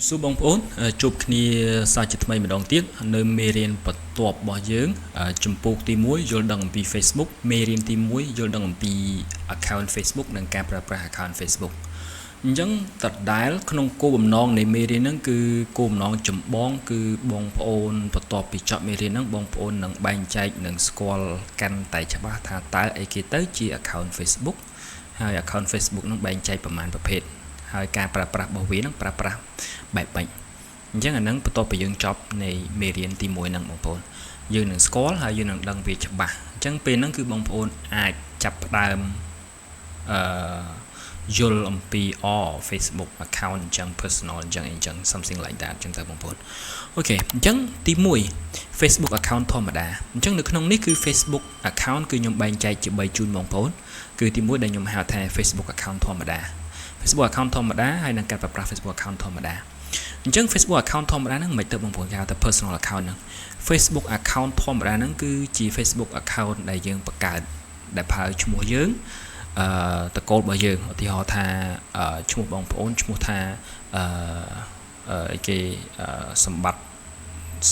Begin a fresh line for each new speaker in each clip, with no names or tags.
សួរបងប្អូនជួបគ្នាសាជាថ្មីម្ដងទៀតនៅមេរៀនបន្ទាប់របស់យើងចំពោះទី1យល់ដឹងអំពី Facebook មេរៀនទី1យល់ដឹងអំពី account Facebook និងការប្រើប្រាស់ account Facebook អញ្ចឹងតដែលក្នុងគោលបំណងនៃមេរៀនហ្នឹងគឺគោលបំណងចម្បងគឺបងប្អូនបន្ទាប់ពីចប់មេរៀនហ្នឹងបងប្អូននឹងបែងចែកនិងស្គាល់កាន់តែច្បាស់ថាតើអីគេទៅជា account Facebook ហើយ account Facebook ហ្នឹងបែងចែកប្រមាណប្រភេទហើយការប្រើប្រាស់របស់វានឹងប្រើប្រាស់បែបម៉េចអញ្ចឹងអានឹងបន្ទាប់ពីយើងចប់នៃមេរៀនទី1ហ្នឹងបងប្អូនយើងនឹងស្គាល់ហើយយើងនឹងដឹងវាច្បាស់អញ្ចឹងពេលហ្នឹងគឺបងប្អូនអាចចាប់ផ្ដើមយល់អំពី Facebook account អញ្ចឹង personal អញ្ចឹង something like that អញ្ចឹងទៅបងប្អូនអូខេអញ្ចឹងទី1 Facebook account ធម្មតាអញ្ចឹងនៅក្នុងនេះគឺ Facebook account គឺខ្ញុំបែងចែកជា3ជូនបងប្អូនគឺទី1ដែលខ្ញុំហៅថា Facebook account ធម្មតាFacebook account ធម្មតាហើយនឹងការប្រើប្រាស់ Facebook account ធម្មតាអញ្ចឹង Facebook account ធម្មតាហ្នឹងមិនទៅបងប្អូនគេហៅថា personal account ហ្នឹង Facebook account ធម្មតាហ្នឹងគឺជា Facebook account ដែលយើងបង្កើតដែលប្រើឈ្មោះយើងតកូលរបស់យើងឧទាហរណ៍ថាឈ្មោះបងប្អូនឈ្មោះថាគេសម្បត្តិ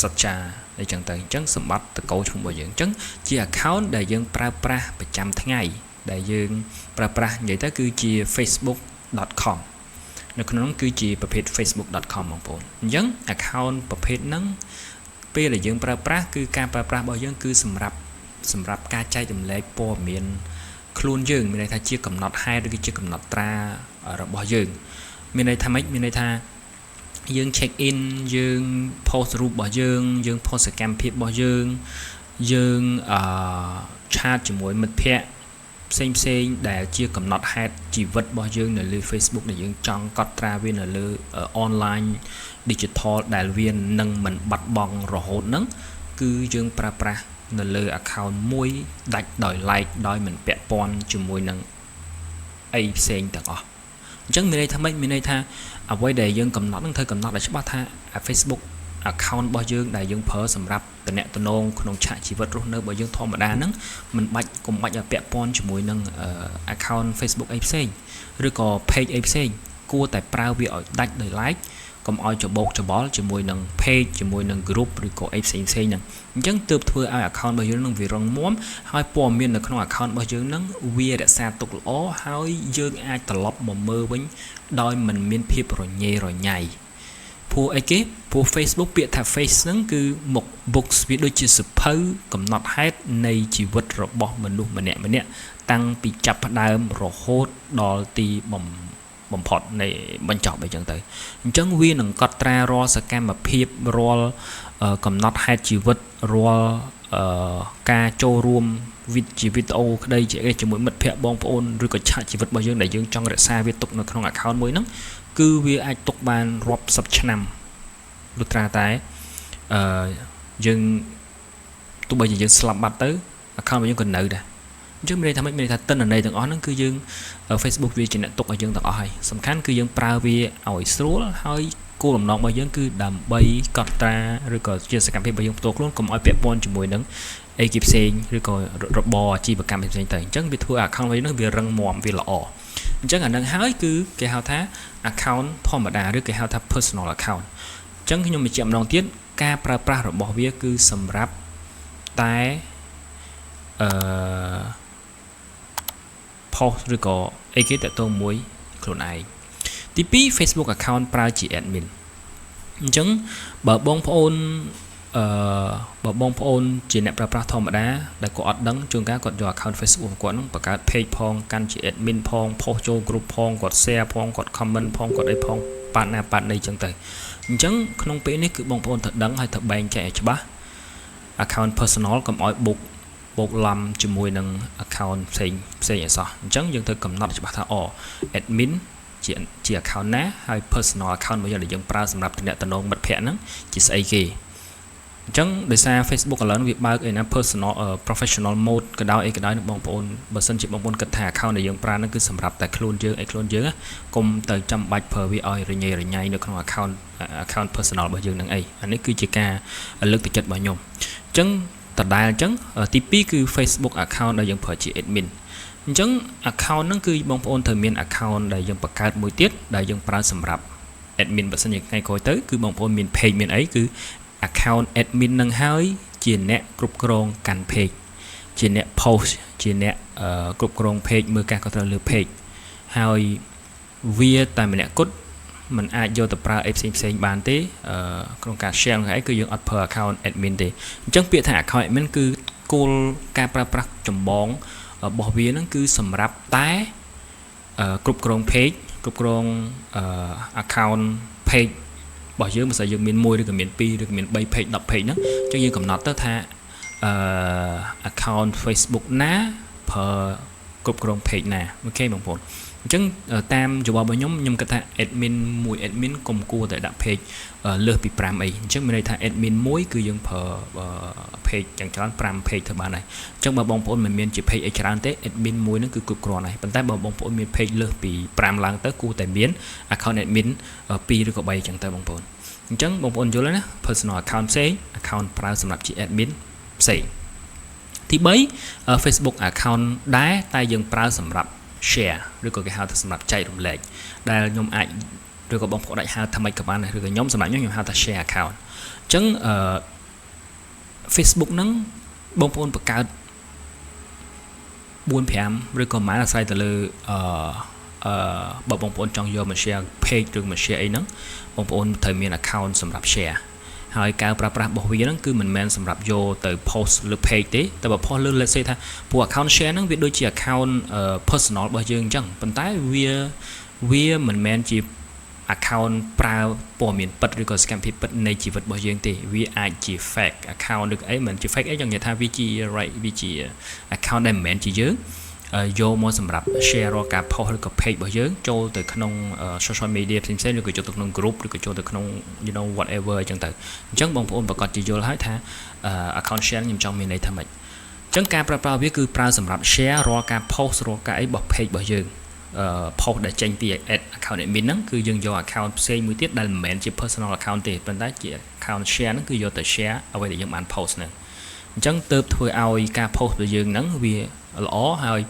សច្ចាអីចឹងទៅអញ្ចឹងសម្បត្តិតកូលឈ្មោះរបស់យើងអញ្ចឹងជា account ដែលយើងប្រើប្រាស់ប្រចាំថ្ងៃដែលយើងប្រើប្រាស់និយាយទៅគឺជា facebook.com នៅក្នុងនោះគឺជាប្រភេទ facebook.com បងប្អូនអញ្ចឹង account ប្រភេទហ្នឹងពេលដែលយើងប្រើប្រាស់គឺការប្រើប្រាស់របស់យើងគឺសម្រាប់ការចែករំលែកព័ត៌មានខ្លួនយើងមានន័យថាជាកំណត់ហេតុឬក៏ជាកំណត់ត្រារបស់យើងមានន័យថាម៉េចមានន័យថាយើង check in យើង post រូបរបស់យើង post សកម្មភាពរបស់យើងឆាតជាមួយមិត្តភ័ក្តិផ្សេងដែលជាកំណត់ហេតុជីវិតរបស់យើងនៅលើ Facebook ដែលយើងចង់កត់ត្រាវានៅលើ online digital ដែលវានឹងមិនបាត់បង់រហូតហ្នឹងគឺយើងប្រើប្រាស់នៅលើ account មួយដាច់ដោយ like ដោយមិនពាក់ព័ន្ធជាមួយនឹងអីផ្សេងទាំងអស់អញ្ចឹងមានន័យថាម៉េចមានន័យថាអ្វីដែលយើងកំណត់នឹងត្រូវកំណត់ឲ្យច្បាស់ថា Facebook account របស់យើងដែលយើងប្រើសម្រាប់តំណែងក្នុងឆាកជីវិតរស់នៅរបស់យើងធម្មតាហ្នឹងមិនបាច់កុំបាច់ឲ្យពាក់ព័ន្ធជាមួយនឹង account Facebook អីផ្សេងឬក៏ page អីផ្សេងគួរតែប្រើវាឲ្យដាច់ដោយ like កុំឲ្យច្បោកច្បល់ជាមួយនឹង page ជាមួយនឹង group ឬក៏អីផ្សេងហ្នឹងអញ្ចឹងទើបធ្វើឲ្យ account របស់យើងនឹងវារឹងមាំហើយព័ត៌មាននៅក្នុង account របស់យើងនឹងវារក្សាទុកល្អហើយយើងអាចត្រឡប់មកមើលវិញដោយមិនមានភាពរញ៉េរញ៉ៃព្រោះអីគេព្រោះ Facebook ពាក្យថា face ហ្នឹងគឺមុខ box វាដូចជាសភៅកំណត់ហេតុនៃជីវិតរបស់មនុស្សម្នាក់តាំងពីចាប់ផ្ដើមរហូតដល់ទីបំផុតនៃបញ្ចប់អីចឹងទៅអញ្ចឹងវានឹងកត់ត្រារាល់សកម្មភាពរាល់កំណត់ហេតុជីវិតរាល់ការចូលរួមវីដេអូក្តីជាមួយមិត្តភ័ក្តិបងប្អូនឬក៏ឆាកជីវិតរបស់យើងដែលយើងចង់រក្សាវាទុកនៅក្នុង account មួយហ្នឹងគឺវាអាចទុកបានរាប់សិបឆ្នាំលុះត្រាតែយើងទោះបីជាយើងស្លាប់បាត់ទៅ account របស់យើងក៏នៅដែរអញ្ចឹងមានន័យថាម៉េចមានន័យថាទិន្នន័យទាំងអស់ហ្នឹងគឺយើង Facebook វាជាអ្នកទុកឲ្យយើងទាំងអស់ហើយសំខាន់គឺយើងប្រើវាឲ្យស្រួលហើយគោលបំណងរបស់យើងគឺដើម្បីកត់ត្រាឬក៏ជាសកម្មភាពរបស់យើងផ្ទាល់ខ្លួនកុំឲ្យពាក់ព័ន្ធជាមួយនឹងអីគេផ្សេងឬក៏របរអាជីវកម្មផ្សេងទៅអញ្ចឹងវាធ្វើឲ្យ account របស់យើងហ្នឹងវារឹងមាំវាល្អអញ្ចឹងអានឹងហើយគឺគេហៅថា account ធម្មតាឬគេហៅថា personal account អញ្ចឹងខ្ញុំបញ្ជាក់ម្ដងទៀតការប្រើប្រាស់របស់វាគឺសម្រាប់តែpost ឬក៏អីគេតទៅមួយខ្លួនឯងទី2 Facebook account ប្រើជា admin អញ្ចឹងបើបងប្អូនជាអ្នកប្រើប្រាស់ធម្មតាដែលគាត់អត់ដឹងជួនកាលគាត់យក account Facebook របស់គាត់ហ្នឹងបង្កើត page ផងកាន់ជា admin ផង post ចូល group ផងគាត់ share ផងគាត់ comment ផងគាត់អីផងប៉ាត់ណាអញ្ចឹងទៅអញ្ចឹងក្នុងពេលនេះគឺបងប្អូនត្រូវដឹងហើយត្រូវបែងចែកឲ្យច្បាស់ account personal កុំឲ្យបូកឡំជាមួយនឹង account ផ្សេងអីសោះអញ្ចឹងយើងត្រូវកំណត់ច្បាស់ថាadmin ជា account ណាហើយ personal account របស់យើងដែលយើងប្រើសម្រាប់ទំនាក់ទំនងមិត្តភ័ក្តិហ្នឹងជាស្អីគេអញ្ចឹងដោយសារ Facebook ឥឡូវវាបើកឯណា personal professional mode ក៏ដោយអីក៏ដោយបងប្អូនបើសិនជាបងប្អូនគិតថា account ដែលយើងប្រើហ្នឹងគឺសម្រាប់តែខ្លួនយើងកុំទៅចាំបាច់ប្រើវាឲ្យរញ៉េរញ៉ៃនៅក្នុង account personal របស់យើងហ្នឹងអីអានេះគឺជាការលើកទឹកចិត្តរបស់ខ្ញុំអញ្ចឹងតដែលអញ្ចឹងទី2គឺ Facebook account ដែលយើងប្រើជា admin អញ្ចឹង account ហ្នឹងគឺបងប្អូនត្រូវមាន account ដែលយើងបង្កើតមួយទៀតដែលយើងប្រើសម្រាប់ admin បើសិនជាថ្ងៃក្រោយទៅគឺបងប្អូនមាន page មានអីគឺ account admin នឹងហើយជាអ្នកគ្រប់គ្រងកាន់ page ជាអ្នក post ជាអ្នកគ្រប់គ្រង page មើលការខុសត្រូវលើ page ហើយវាតែម្នាក់គត់มันអាចយកទៅប្រើអីផ្សេងបានទេក្នុងការ share ហ្នឹងឯងគឺយើងអត់ប្រើ account admin ទេអញ្ចឹងពាក្យថា account admin គឺគោលការប្រើប្រាស់ចម្បងរបស់វាហ្នឹងគឺសម្រាប់តែគ្រប់គ្រង page គ្រប់គ្រងaccount page របស់យើងមិនស្អីយើងមាន1ឬក៏មាន2ឬក៏មាន3 page 10 page ហ្នឹងអញ្ចឹងយើងកំណត់ទៅថា account Facebook ណាប្រើគ្រប់គ្រង page ណាអូខេបងប្អូនអញ្ចឹងតាមយោបល់របស់ខ្ញុំគិតថា admin មួយ admin កុំគួរតែដាក់ page លើសពី5អីអញ្ចឹងមានន័យថា admin មួយគឺយើងប្រើ page យ៉ាងច្រើន5 page ទៅបានហើយអញ្ចឹងបើបងប្អូនមិនមានជា page អីច្រើនទេ admin មួយហ្នឹងគឺគ្រប់គ្រាន់ហើយប៉ុន្តែបើបងប្អូនមាន page លើសពី5ឡើងទៅគួរតែមាន account admin 2ឬក៏3អញ្ចឹងទៅបងប្អូនអញ្ចឹងបងប្អូនយល់ហើយណា personal account ផ្សេង account ប្រើសម្រាប់ជា admin ផ្សេងទី3 Facebook account ដែរតែយើងប្រើសម្រាប់ share ឬក៏គេហៅថាសម្រាប់ចែករំលែកដែលខ្ញុំអាចឬក៏បងប្អូនអាចហៅថាម៉េចក៏បានដែរឬក៏ខ្ញុំសម្រាប់ខ្ញុំហៅថា share account អញ្ចឹងFacebook ហ្នឹងបងប្អូនបង្កើត 4-5 ឬក៏មិនអាស្រ័យទៅលើបើបងប្អូនចង់យកមក share page ឬមក share អីហ្នឹងបងប្អូនត្រូវមាន account សម្រាប់ share ហើយការប្រើប្រាស់របស់វាហ្នឹងគឺមិនមែនសម្រាប់យកទៅ post លើ page ទេតែបើ post លើ let's say ថាពួក account share ហ្នឹងវាដូចជា account personal របស់យើងអញ្ចឹងប៉ុន្តែវាមិនមែនជា account ប្រើព័ត៌មានពិតឬក៏ scam ពិតនៃជីវិតរបស់យើងទេវាអាចជា fake account ឬក៏អីមិនជា fake អីចង់និយាយថាវាជា account ដែលមិនមែនជាយើងយកមកសម្រាប់ share រាល់ការ post ឬក៏ page របស់យើងចូលទៅក្នុង social media ផ្សេងៗឬក៏ចូលទៅក្នុង group ឬក៏ចូលទៅក្នុង you know whatever អញ្ចឹងទៅអញ្ចឹងបងប្អូនប្រកាសជាយល់ហើយថា account share ខ្ញុំចង់មានន័យថាម៉េចអញ្ចឹងការប្រើប្រាស់វាគឺប្រើសម្រាប់ share រាល់ការ post រាល់ការអីរបស់ page របស់យើងpost ដែលចេញពី account admin ហ្នឹងគឺយើងយក account ផ្សេងមួយទៀតដែលមិនមែនជា personal account ទេប៉ុន្តែជា account share ហ្នឹងគឺយកទៅ share អ្វីដែលយើងបាន post ហ្នឹងអញ្ចឹងទើបធ្វើឲ្យការ post របស់យើងហ្នឹងវាល្អហើយ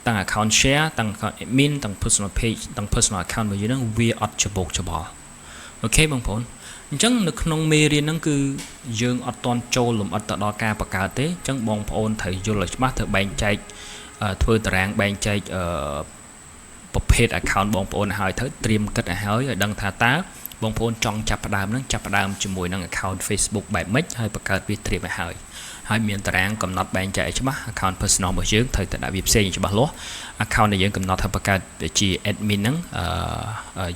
ទាំង account share ទាំង account admin ទាំង personal page ទាំង personal account របស់យើងហ្នឹងវាអត់ច្បោកច្បល់អូខេបងប្អូនអញ្ចឹងនៅក្នុងមេរៀនហ្នឹងគឺយើងអត់តន់ចូលលម្អិតទៅដល់ការបង្កើតទេអញ្ចឹងបងប្អូនត្រូវយល់ឲ្យច្បាស់ត្រូវបែងចែកធ្វើតារាងបែងចែកប្រភេទ account បងប្អូនឲ្យទៅត្រៀមគិតឲ្យហើយដឹងថាតើបងប្អូនចង់ចាប់ផ្ដើមជាមួយនឹង account Facebook បែបម៉េចហើយបង្កើតវាត្រៀមឲ្យហើយមានតារាងកំណត់បែងចែកឲ្យច្បាស់ account personal របស់យើងត្រូវតែដាក់វាផ្សេងច្បាស់លាស់ account ដែលយើងកំណត់ថាបង្កើតជា admin ហ្នឹង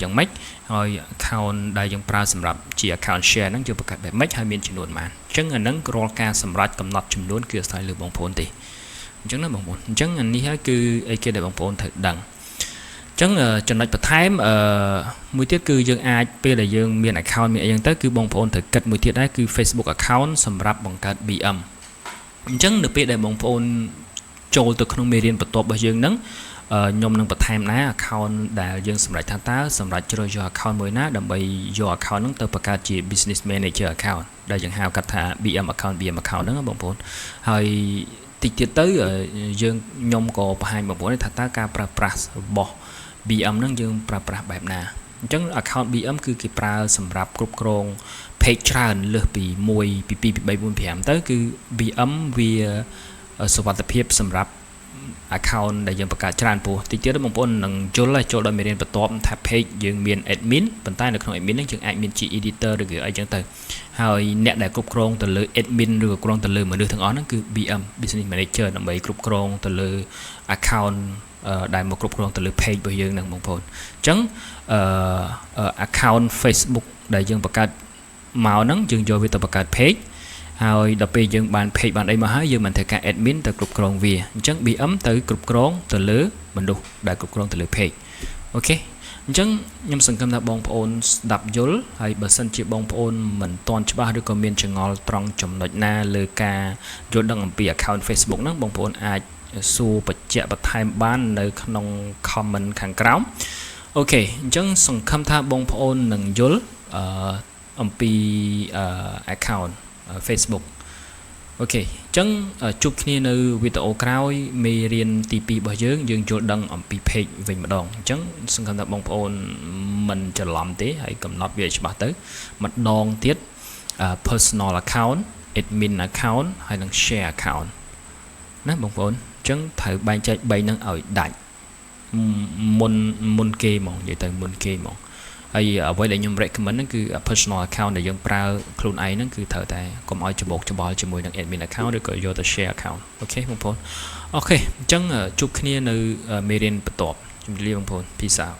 យ៉ាងម៉េចហើយ account ដែលយើងប្រើសម្រាប់ជា account share ហ្នឹងយើងបង្កើតបែបម៉េចហើយមានចំនួនប៉ុន្មានអញ្ចឹងអាហ្នឹងរាល់ការសម្រេចកំណត់ចំនួនគឺអាស្រ័យលើបងប្អូនទេអញ្ចឹងណាបងប្អូនអញ្ចឹងអានេះហើយគឺអីគេដែលបងប្អូនត្រូវដឹងអញ្ចឹងចំណុចបន្ថែមមួយទៀតគឺយើងអាចពេលដែលយើងមាន account មានអីចឹងទៅគឺបងប្អូនត្រូវគិតមួយទៀតដែរគឺ Facebook account សម្រាប់បង្កើត BM អញ្ចឹងនៅពេលដែលបងប្អូនចូលទៅក្នុងមេរៀនបន្ទាប់របស់យើងហ្នឹងខ្ញុំនឹងបន្ថែមដែរ account ដែលយើងសម្រេចថាតើសម្រាប់ជ្រើសយក account មួយណាដើម្បីយក account ហ្នឹងទៅបង្កើតជា business manager account ដែលយើងហៅកាត់ថា BM account ហ្នឹងបងប្អូនហើយតិចទៀតទៅខ្ញុំក៏បង្ហាញបងប្អូនថាតើការប្រើប្រាស់របស់ BM ហ្នឹងយើងប្រើប្រាស់បែបណាអញ្ចឹង account BM គឺគេប្រើសម្រាប់គ្រប់គ្រង page ច្រើនលើសពី1ពី2ពី3 4 5ទៅគឺ BM វាសុវត្ថិភាពសម្រាប់ account ដែលយើងបង្កើតច្រើនពោះតិចទៀតបងប្អូននឹងយល់ហើយចូលដល់មេរៀនបន្ទាប់ថា page យើងមាន admin ប៉ុន្តែនៅក្នុង admin ហ្នឹងយើងអាចមានជា editor ឬក៏អីចឹងទៅហើយអ្នកដែលគ្រប់គ្រងទៅលើ admin ឬក៏គ្រប់គ្រងទៅលើមនុស្សទាំងអស់ហ្នឹងគឺ BM business manager ដើម្បីគ្រប់គ្រងទៅលើ account ដែលមកគ្រប់គ្រងទៅលើ page របស់យើងហ្នឹងបងប្អូនអញ្ចឹងaccount Facebook ដែលយើងបង្កើតមកហ្នឹងយើងយកវាទៅបង្កើត page ហើយដល់ពេលយើងបាន page បានអីមកហើយយើងមិនត្រូវការ admin ទៅគ្រប់គ្រងវាអញ្ចឹង BM ទៅគ្រប់គ្រងទៅលើមនុស្សដែលគ្រប់គ្រងទៅលើ page អូខេអញ្ចឹងខ្ញុំសង្ឃឹមថាបងប្អូនស្ដាប់យល់ហើយបើសិនជាបងប្អូនមិនទាន់ច្បាស់ឬក៏មានចងល់ត្រង់ចំណុចណាលើការយល់ដឹងអំពី account Facebook ហ្នឹងបងប្អូនអាចសួរបញ្ជាក់បន្ថែមបាននៅក្នុង comment ខាងក្រោមអូខេអញ្ចឹងសង្ឃឹមថាបងប្អូននឹងយល់អំពី account Facebook ok chẳng chụp kia nơi video crowd mê riêng tp bao giờ dương cho đăng ở page về mặt đòn chẳng xin cảm ơn bông phone mình chờ làm thế hãy cầm nốt về cho bạn tới mặt đòn tiết personal account admin account hay là share account nè bông phone chẳng thử bài chạy bay năng ở đại môn kê mong vậy từ môn kê mong hay với lại nhung recommend nó cứ personal account để dân pra clone ấy nó cứ thở tại còn ai cho bột cho bò cho mùi năng admin account được gọi vô từ share account ok bông phone ok chẳng chụp kia nơi meridian bắt tọp chúng ta bông phone peace out